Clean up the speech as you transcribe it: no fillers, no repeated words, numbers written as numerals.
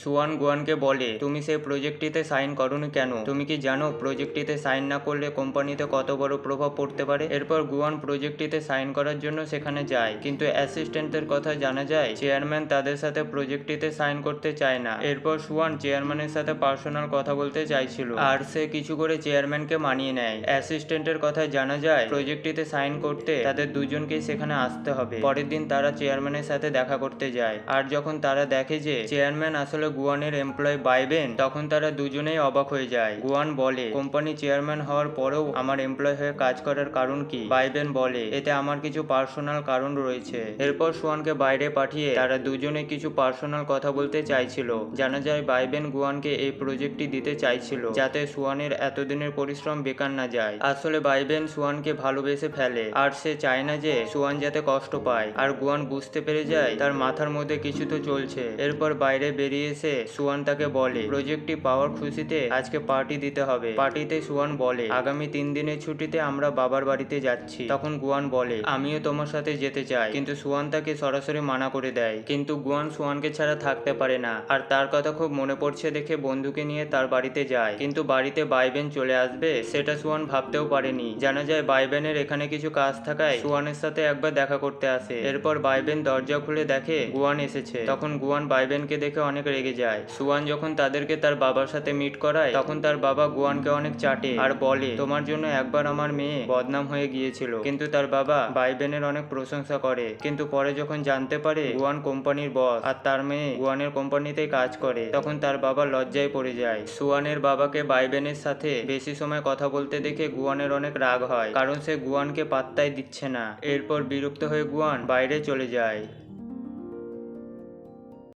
Swan গুয়ানকে বলে, তুমি সেই প্রজেক্টটিতে সাইন করোনি কেন? তুমি কি জানো প্রজেক্টটিতে সাইন না করলে কোম্পানিতে কত বড় প্রভাব পড়তে পারে? এরপর গুয়ান প্রজেক্টটিতে সাইন করার জন্য সেখানে যায়, কিন্তু অ্যাসিস্ট্যান্টদের কথা জানা যায় চেয়ারম্যান তাদের সাথে প্রজেক্টটিতে সাইন করতে চায় না। এরপর সুয়ান চেয়ারম্যানের সাথে পার্সোনাল কথা বলতে চাইছিল, আর সে কিছু করে চেয়ারম্যানকে মানিয়ে নেয়। অ্যাসিস্ট্যান্টের কথা জানা যায় প্রজেক্টটিতে সাইন করতে তাদের দুজনকেই সেখানে আসতে হবে। পরের দিন তারা চেয়ারম্যানের সাথে দেখা করতে যায়, আর যখন তারা দেখে যে চেয়ারম্যান আসলে গুয়ানের এমপ্লয় বাইবেন, তখন তারা দুজনেই অবাক হয়ে যায়। গুয়ান বলে, কোম্পানি চেয়ারম্যান হওয়ার পরেও আমার এমপ্লয় হয়ে কাজ করার কারণ কি? বাইবেন বলে, এতে আমার কিছু পার্সোনাল কারণ রয়েছে। এরপর সুয়ানকে বাইরে পাঠিয়ে তারা দুজনে কিছু পার্সোনাল কথা বলতে চাইছিল। জানা যায় বাইবেন গুয়ানকে এই প্রজেক্টটি দিতে চাইছিল যাতে সুয়ানের এতদিনের পরিশ্রম বেকার না যায়। আসলে বাইবেন সুয়ানকে ভালোবেসে ফেলে, আর সে চায় না যে সুয়ান যাতে কষ্ট পায়। আর গুয়ান বুঝতে পেরে যায় তার মাথার মধ্যে কিছু তো চলছে। এরপর বাইরে বেরিয়ে এসে সুয়ান তাকে বলে, প্রজেক্টটি পাওয়ার খুশিতে আজকে পার্টি দিতে হবে। পার্টিতে সুয়ান বলে, আগামী 3 দিনের ছুটিতে আমরা বাবার বাড়িতে যাচ্ছি। তখন গুয়ান বলে, আমিও তোমার সাথে যেতে চাই, কিন্তু সুয়ান তাকে সরাসরি মানা করে দেয়। কিন্তু গুয়ান সুয়ানকে ছাড়া থাকতে পারে না, আর তার কথা খুব মনে পড়ছে দেখে বন্ধুকে নিয়ে তার বাড়িতে যায়। কিন্তু বাড়িতে বাইবেন চলে আসবে সেটা সুয়ান ভাবতেও পারেনি। জানা যায় বাইবেনের এখানে কিছু কাজ থাকায় সুয়ানের সাথে একবার দেখা করতে আসে। এরপর বাইবেন দরজা খুলে দেখে গুয়ান এসেছে। তখন গুয়ান বাইবেনকে দেখে অনেক রেগে যায়। সুয়ান যখন তাদেরকে তার বাবার সাথে মিট করায়, তখন তার বাবা গুয়ানকে অনেক চাটে আর বলে, তোমার জন্য একবার আমার মেয়ে বদনাম হয়ে গিয়েছিল। কিন্তু তার বাবা বাইবেনের অনেক প্রশংসা করে, কিন্তু পরে যখন জানতে পারে গুয়ান কোম্পানির বস আর তার মেয়ে গুয়ানের কোম্পানিতে কাজ করে, তখন তার বাবা লজ্জায় পড়ে যায়। সুয়ানের বাবাকে বাইবেনের সাথে বেশি সময় কথা বলতে দেখে গুয়ানের অনেক রাগ হয়, কারণ সে গুয়ানকে পাত্তাই দিচ্ছে না। এরপর বিরক্ত হয়ে গুয়ান বাইরে চলে যায়।